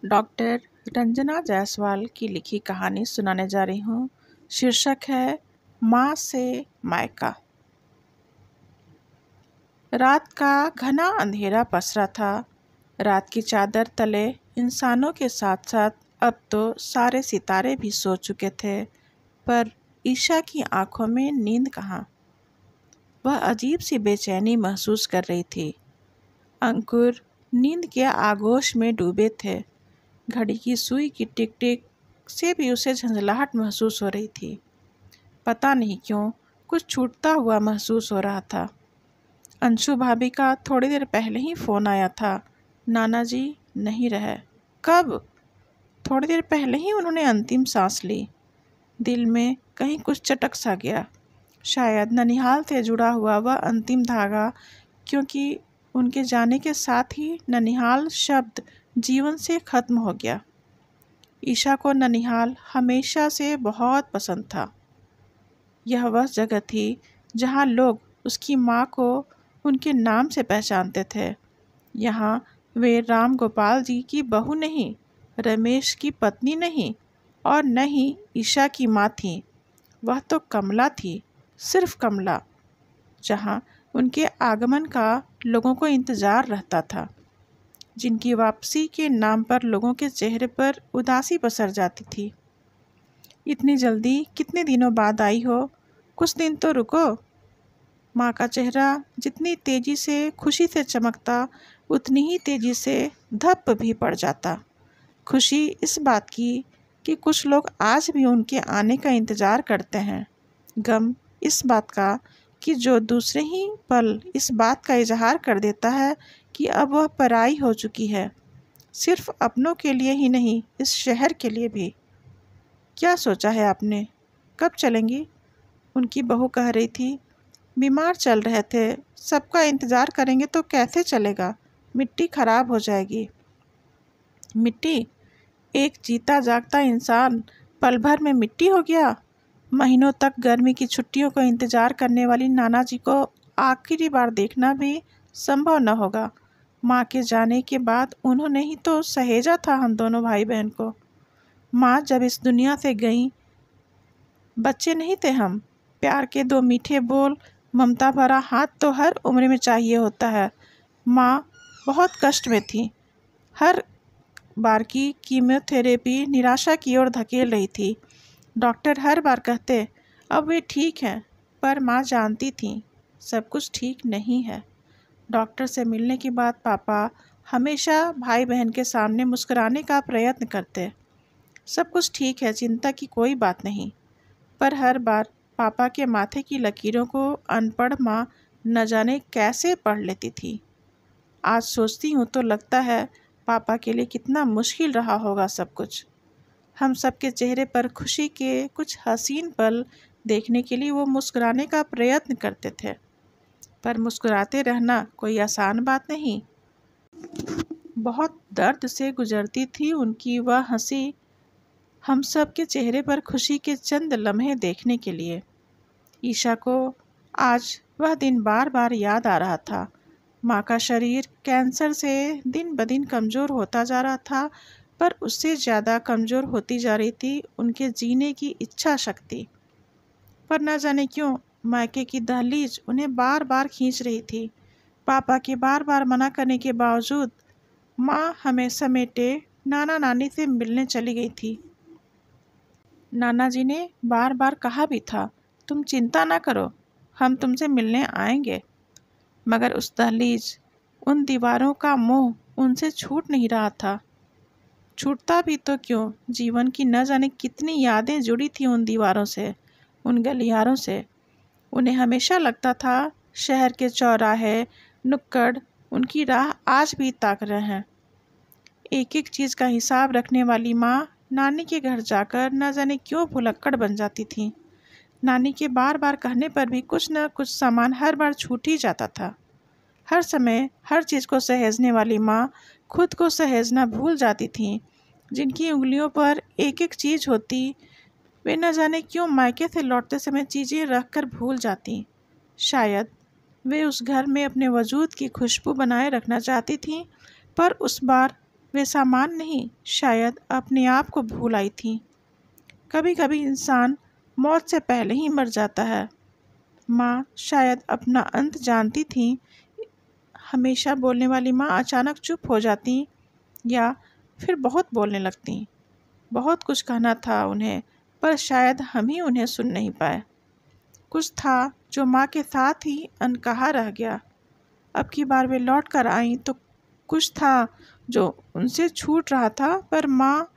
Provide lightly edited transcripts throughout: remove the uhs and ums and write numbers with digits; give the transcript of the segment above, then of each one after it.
Doctor Ranjana Jaiswal की लिखी कहानी सुनाने जा रही हूँ। शीर्षक है माँ से मायका। रात का घना अंधेरा पसरा था। रात की चादर तले इंसानों के साथ साथ अब तो सारे सितारे भी सो चुके थे, पर ईशा की आंखों में नींद कहाँ। वह अजीब सी बेचैनी महसूस कर रही थी। अंकुर नींद के आगोश में डूबे थे। घड़ी की सुई की टिक टिक से भी उसे झंझलाहट महसूस हो रही थी। पता नहीं क्यों कुछ छूटता हुआ महसूस हो रहा था। अंशु भाभी का थोड़ी देर पहले ही फ़ोन आया था। नाना जी नहीं रहे। कब? थोड़ी देर पहले ही उन्होंने अंतिम सांस ली। दिल में कहीं कुछ चटक सा गया। शायद ननिहाल से जुड़ा हुआ वह अंतिम धागा, क्योंकि उनके जाने के साथ ही ननिहाल शब्द जीवन से खत्म हो गया। ईशा को ननिहाल हमेशा से बहुत पसंद था। यह वह जगह थी जहाँ लोग उसकी माँ को उनके नाम से पहचानते थे। यहाँ वे राम गोपाल जी की बहू नहीं, रमेश की पत्नी नहीं, और न ही ईशा की माँ थी। वह तो कमला थी, सिर्फ कमला, जहाँ उनके आगमन का लोगों को इंतज़ार रहता था, जिनकी वापसी के नाम पर लोगों के चेहरे पर उदासी पसर जाती थी। इतनी जल्दी कितने दिनों बाद आई हो? कुछ दिन तो रुको। माँ का चेहरा जितनी तेजी से खुशी से चमकता, उतनी ही तेजी से धप भी पड़ जाता। खुशी इस बात की कि कुछ लोग आज भी उनके आने का इंतज़ार करते हैं। गम इस बात का कि जो दूसरे ही पल इस बात का इजहार कर देता है कि अब वह पराई हो चुकी है, सिर्फ अपनों के लिए ही नहीं, इस शहर के लिए भी। क्या सोचा है आपने? कब चलेंगी? उनकी बहू कह रही थी। बीमार चल रहे थे, सबका इंतज़ार करेंगे तो कैसे चलेगा? मिट्टी खराब हो जाएगी। मिट्टी? एक जीता जागता इंसान पल भर में मिट्टी हो गया। महीनों तक गर्मी की छुट्टियों को इंतज़ार करने वाली नाना जी को आखिरी बार देखना भी संभव न होगा। माँ के जाने के बाद उन्होंने ही तो सहेजा था हम दोनों भाई बहन को। माँ जब इस दुनिया से गईं, बच्चे नहीं थे हम। प्यार के दो मीठे बोल, ममता भरा हाथ तो हर उम्र में चाहिए होता है। माँ बहुत कष्ट में थी। हर बार की कीमोथेरेपी निराशा की ओर धकेल रही थी। डॉक्टर हर बार कहते अब वे ठीक हैं, पर माँ जानती थी सब कुछ ठीक नहीं है। डॉक्टर से मिलने के बाद पापा हमेशा भाई बहन के सामने मुस्कुराने का प्रयत्न करते। सब कुछ ठीक है, चिंता की कोई बात नहीं। पर हर बार पापा के माथे की लकीरों को अनपढ़ माँ न जाने कैसे पढ़ लेती थी। आज सोचती हूँ तो लगता है पापा के लिए कितना मुश्किल रहा होगा सब कुछ। हम सबके चेहरे पर खुशी के कुछ हसीन पल देखने के लिए वो मुस्कुराने का प्रयत्न करते थे, पर मुस्कुराते रहना कोई आसान बात नहीं। बहुत दर्द से गुजरती थी उनकी वह हंसी, हम सब के चेहरे पर खुशी के चंद लम्हे देखने के लिए। ईशा को आज वह दिन बार बार याद आ रहा था। माँ का शरीर कैंसर से दिन ब दिन कमज़ोर होता जा रहा था, पर उससे ज़्यादा कमज़ोर होती जा रही थी उनके जीने की इच्छा शक्ति। पर न जाने क्यों मायके की दहलीज उन्हें बार बार खींच रही थी। पापा के बार बार मना करने के बावजूद माँ हमें समेटे नाना नानी से मिलने चली गई थी। नाना जी ने बार बार कहा भी था, तुम चिंता ना करो, हम तुमसे मिलने आएंगे। मगर उस दहलीज, उन दीवारों का मोह उनसे छूट नहीं रहा था। छूटता भी तो क्यों, जीवन की न जाने कितनी यादें जुड़ी थी उन दीवारों से, उन गलियारों से। उन्हें हमेशा लगता था शहर के चौराहे, नुक्कड़ उनकी राह आज भी ताक रहे हैं। एक एक चीज़ का हिसाब रखने वाली माँ नानी के घर जाकर न जाने क्यों भुलक्कड़ बन जाती थी। नानी के बार बार कहने पर भी कुछ न कुछ सामान हर बार छूट ही जाता था। हर समय हर चीज़ को सहेजने वाली माँ खुद को सहेजना भूल जाती थीं। जिनकी उंगलियों पर एक एक चीज़ होती, वे न जाने क्यों मायके से लौटते समय चीज़ें रख कर भूल जाती। शायद वे उस घर में अपने वजूद की खुशबू बनाए रखना चाहती थीं, पर उस बार वे सामान नहीं, शायद अपने आप को भूल आई थी। कभी कभी इंसान मौत से पहले ही मर जाता है। माँ शायद अपना अंत जानती थी। हमेशा बोलने वाली माँ अचानक चुप हो जाती या फिर बहुत बोलने लगती। बहुत कुछ कहना था उन्हें, पर शायद हम ही उन्हें सुन नहीं पाए। कुछ था जो माँ के साथ ही अनकहा रह गया। अब की बार वे लौट कर आईं तो कुछ था जो उनसे छूट रहा था, पर माँ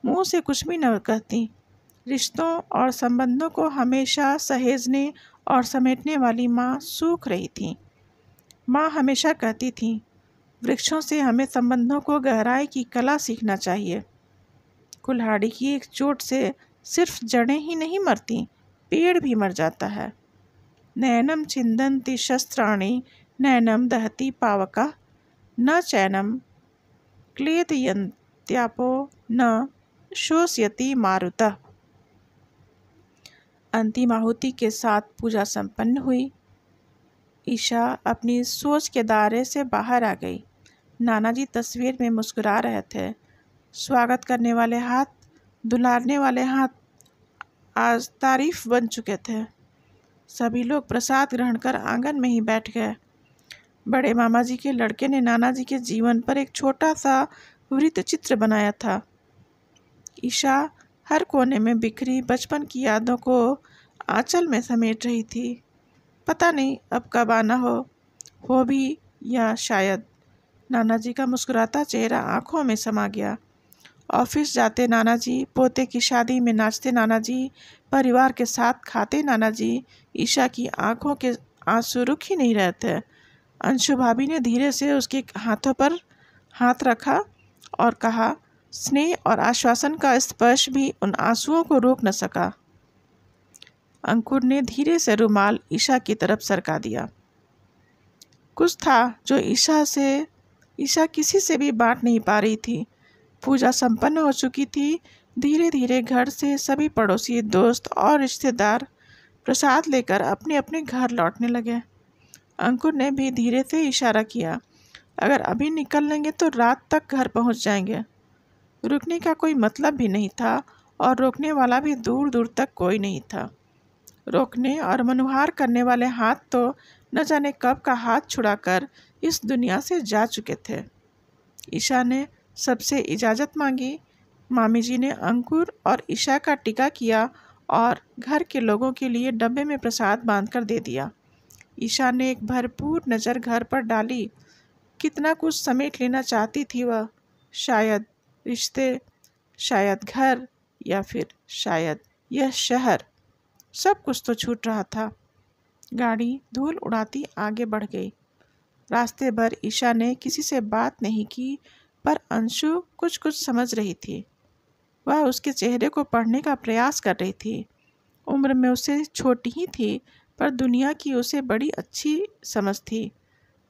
मुंह से कुछ भी न कहती। रिश्तों और संबंधों को हमेशा सहेजने और समेटने वाली माँ सूख रही थी। माँ हमेशा कहती थी, वृक्षों से हमें संबंधों को गहराई की कला सीखना चाहिए। कुल्हाड़ी की एक चोट से सिर्फ जड़ें ही नहीं मरती, पेड़ भी मर जाता है। नैनम छिन्दन्ति शस्त्राणि नैनम दहति पावका न चैनम क्लेदयन्त्यापो न शोषयति मारुतः। अंतिम आहुति के साथ पूजा संपन्न हुई। ईशा अपनी सोच के दायरे से बाहर आ गई। नाना जी तस्वीर में मुस्कुरा रहे थे। स्वागत करने वाले हाथ, दुलारने वाले हाथ आज तारीफ बन चुके थे। सभी लोग प्रसाद ग्रहण कर आंगन में ही बैठ गए। बड़े मामा जी के लड़के ने नाना जी के जीवन पर एक छोटा सा वृत्त चित्र बनाया था। ईशा हर कोने में बिखरी बचपन की यादों को आंचल में समेट रही थी। पता नहीं अब कब आना हो भी या शायद। नाना जी का मुस्कुराता चेहरा आंखों में समा गया। ऑफिस जाते नाना जी, पोते की शादी में नाचते नाना जी, परिवार के साथ खाते नाना जी। ईशा की आंखों के आंसू रुक ही नहीं रहे थे। अंशु भाभी ने धीरे से उसके हाथों पर हाथ रखा और कहा, स्नेह और आश्वासन का स्पर्श भी उन आंसुओं को रोक न सका। अंकुर ने धीरे से रुमाल ईशा की तरफ सरका दिया। कुछ था जो ईशा किसी से भी बांट नहीं पा रही थी। पूजा संपन्न हो चुकी थी। धीरे धीरे घर से सभी पड़ोसी, दोस्त और रिश्तेदार प्रसाद लेकर अपने अपने घर लौटने लगे। अंकुर ने भी धीरे से इशारा किया, अगर अभी निकल लेंगे तो रात तक घर पहुंच जाएंगे। रुकने का कोई मतलब भी नहीं था और रोकने वाला भी दूर दूर तक कोई नहीं था। रोकने और मनुहार करने वाले हाथ तो न जाने कब का हाथ छुड़ाकर इस दुनिया से जा चुके थे। ईशा ने सबसे इजाज़त मांगी। मामी जी ने अंकुर और ईशा का टीका किया और घर के लोगों के लिए डब्बे में प्रसाद बांधकर दे दिया। ईशा ने एक भरपूर नज़र घर पर डाली। कितना कुछ समेट लेना चाहती थी वह। शायद रिश्ते, शायद घर, या फिर शायद यह शहर। सब कुछ तो छूट रहा था। गाड़ी धूल उड़ाती आगे बढ़ गई। रास्ते भर ईशा ने किसी से बात नहीं की, पर अंशु कुछ कुछ समझ रही थी। वह उसके चेहरे को पढ़ने का प्रयास कर रही थी। उम्र में उसे छोटी ही थी, पर दुनिया की उसे बड़ी अच्छी समझ थी।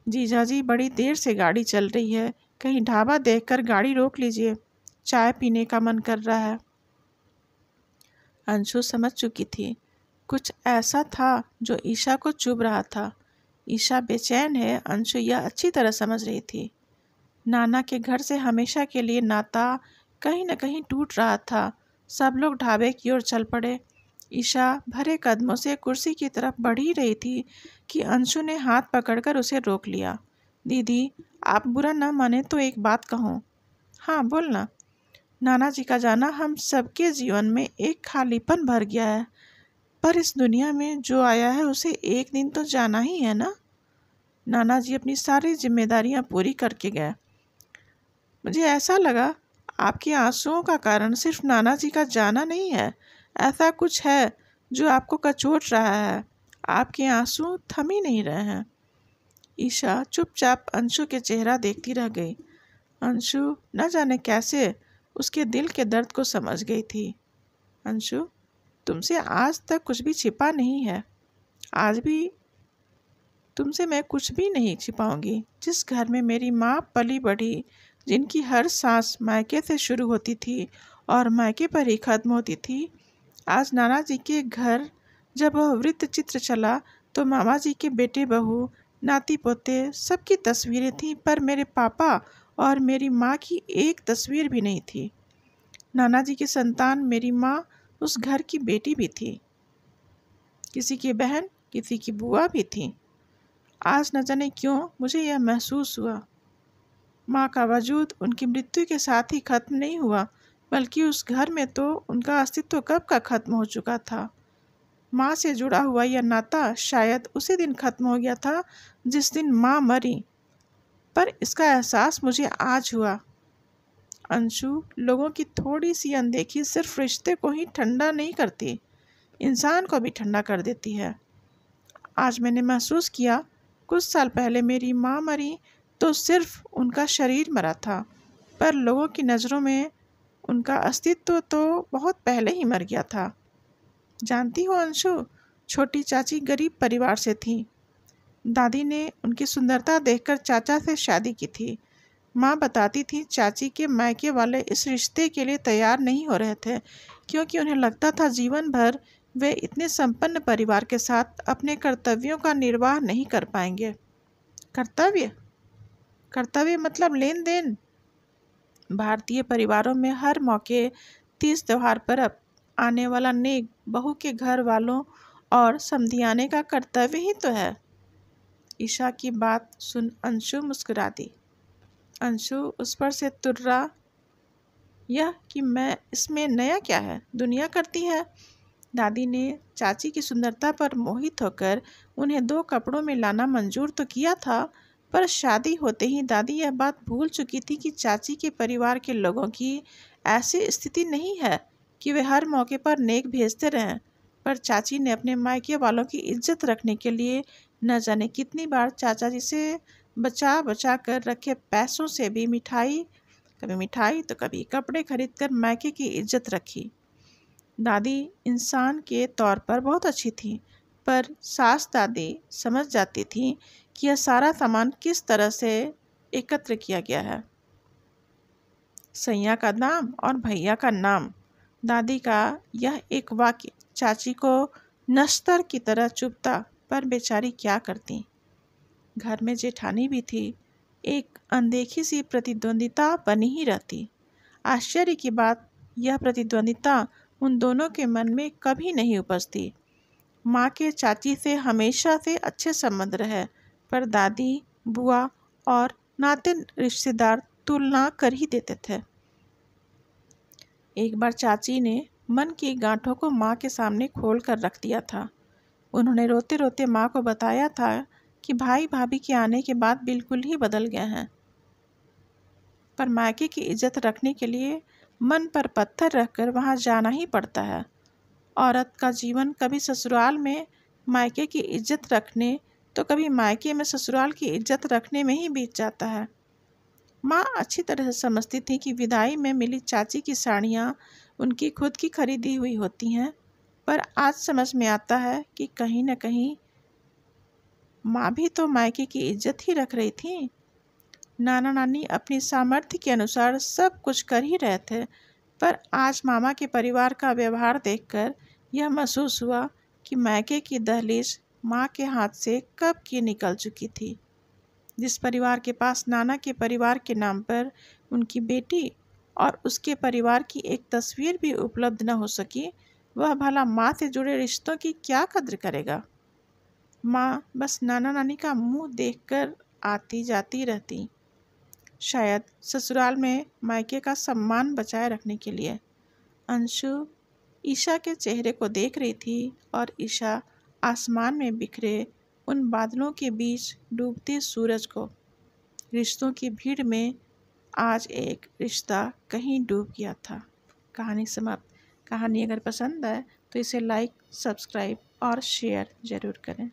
जीजाजी बड़ी देर से गाड़ी चल रही है, कहीं ढाबा देखकर गाड़ी रोक लीजिए, चाय पीने का मन कर रहा है। अंशु समझ चुकी थी। कुछ ऐसा था जो ईशा को चुभ रहा था। ईशा बेचैन है, अंशु यह अच्छी तरह समझ रही थी। नाना के घर से हमेशा के लिए नाता कहीं न कहीं टूट रहा था। सब लोग ढाबे की ओर चल पड़े। ईशा भरे कदमों से कुर्सी की तरफ बढ़ ही रही थी कि अंशु ने हाथ पकड़कर उसे रोक लिया। दीदी, आप बुरा न माने तो एक बात कहूँ। हाँ, बोलना। नाना जी का जाना हम सबके जीवन में एक खालीपन भर गया है, पर इस दुनिया में जो आया है उसे एक दिन तो जाना ही है ना। नाना जी अपनी सारी जिम्मेदारियां पूरी करके गए। मुझे ऐसा लगा आपके आंसुओं का कारण सिर्फ नाना जी का जाना नहीं है, ऐसा कुछ है जो आपको कचोट रहा है। आपके आंसू थम ही नहीं रहे हैं। ईशा चुपचाप अंशु के चेहरा देखती रह गई। अंशु न जाने कैसे उसके दिल के दर्द को समझ गई थी। अंशु, तुमसे आज तक कुछ भी छिपा नहीं है। आज भी तुमसे मैं कुछ भी नहीं छिपाऊंगी। जिस घर में मेरी माँ पली बढ़ी, जिनकी हर सांस मायके से शुरू होती थी और मायके पर ही खत्म होती थी, आज नाना जी के घर जब वह वृत्त चित्र चला तो मामा जी के बेटे बहू, नाती पोते सबकी तस्वीरें थीं, पर मेरे पापा और मेरी माँ की एक तस्वीर भी नहीं थी। नाना जी की संतान मेरी माँ उस घर की बेटी भी थी, किसी की बहन, किसी की बुआ भी थी। आज न जाने क्यों मुझे यह महसूस हुआ, माँ का वजूद उनकी मृत्यु के साथ ही खत्म नहीं हुआ, बल्कि उस घर में तो उनका अस्तित्व कब का खत्म हो चुका था। माँ से जुड़ा हुआ यह नाता शायद उसी दिन खत्म हो गया था जिस दिन माँ मरी, पर इसका एहसास मुझे आज हुआ। अंशु, लोगों की थोड़ी सी अनदेखी सिर्फ रिश्ते को ही ठंडा नहीं करती, इंसान को भी ठंडा कर देती है। आज मैंने महसूस किया, कुछ साल पहले मेरी माँ मरी तो सिर्फ उनका शरीर मरा था, पर लोगों की नज़रों में उनका अस्तित्व तो बहुत पहले ही मर गया था। जानती हो अंशु, छोटी चाची गरीब परिवार से थी। दादी ने उनकी सुंदरता देखकर चाचा से शादी की थी। माँ बताती थी चाची के मायके वाले इस रिश्ते के लिए तैयार नहीं हो रहे थे, क्योंकि उन्हें लगता था जीवन भर वे इतने संपन्न परिवार के साथ अपने कर्तव्यों का निर्वाह नहीं कर पाएंगे। कर्तव्य? कर्तव्य मतलब लेन देन। भारतीय परिवारों में हर मौके, तीज त्योहार पर आने वाला नेक बहू के घर वालों और समधियाने का कर्तव्य ही तो है। ईशा की बात सुन अंशु मुस्कुरा दी। अंशु उस पर से तुर्रा, यह कि मैं इसमें नया क्या है, दुनिया करती है। दादी ने चाची की सुंदरता पर मोहित होकर उन्हें 2 कपड़ों में लाना मंजूर तो किया था, पर शादी होते ही दादी यह बात भूल चुकी थी कि चाची के परिवार के लोगों की ऐसी स्थिति नहीं है कि वे हर मौके पर नेक भेजते रहें। पर चाची ने अपने मायके वालों की इज्जत रखने के लिए न जाने कितनी बार चाचा जी से बचा बचा कर रखे पैसों से भी कभी मिठाई तो कभी कपड़े खरीद कर मायके की इज्जत रखी। दादी इंसान के तौर पर बहुत अच्छी थी, पर सास दादी समझ जाती थी कि यह सारा सामान किस तरह से एकत्र किया गया है। सैया का दाम और भैया का नाम। दादी का यह एक वाक्य चाची को नश्तर की तरह चुभता, पर बेचारी क्या करती। घर में जेठानी भी थी, एक अनदेखी सी प्रतिद्वंदिता बनी ही रहती। आश्चर्य की बात, यह प्रतिद्वंदिता उन दोनों के मन में कभी नहीं उपजती। माँ के चाची से हमेशा से अच्छे संबंध रहे, पर दादी, बुआ और नाते रिश्तेदार तुलना कर ही देते थे। एक बार चाची ने मन की गांठों को माँ के सामने खोल कर रख दिया था। उन्होंने रोते रोते माँ को बताया था कि भाई भाभी के आने के बाद बिल्कुल ही बदल गए हैं, पर मायके की इज्जत रखने के लिए मन पर पत्थर रखकर वहाँ जाना ही पड़ता है। औरत का जीवन कभी ससुराल में मायके की इज्जत रखने तो कभी मायके में ससुराल की इज्जत रखने में ही बीत जाता है। माँ अच्छी तरह से समझती थी कि विदाई में मिली चाची की साड़ियाँ उनकी खुद की खरीदी हुई होती हैं, पर आज समझ में आता है कि कहीं न कहीं माँ भी तो मायके की इज्जत ही रख रही थी। नाना नानी अपनी सामर्थ्य के अनुसार सब कुछ कर ही रहे थे, पर आज मामा के परिवार का व्यवहार देखकर यह महसूस हुआ कि मायके की दहलीज माँ के हाथ से कब की निकल चुकी थी। जिस परिवार के पास नाना के परिवार के नाम पर उनकी बेटी और उसके परिवार की एक तस्वीर भी उपलब्ध न हो सकी, वह भला माँ से जुड़े रिश्तों की क्या कद्र करेगा। माँ बस नाना नानी का मुंह देखकर आती जाती रहती, शायद ससुराल में मायके का सम्मान बचाए रखने के लिए। अंशु ईशा के चेहरे को देख रही थी और ईशा आसमान में बिखरे उन बादलों के बीच डूबते सूरज को। रिश्तों की भीड़ में आज एक रिश्ता कहीं डूब गया था। कहानी समाप्त। कहानी अगर पसंद आए तो इसे लाइक, सब्सक्राइब और शेयर ज़रूर करें।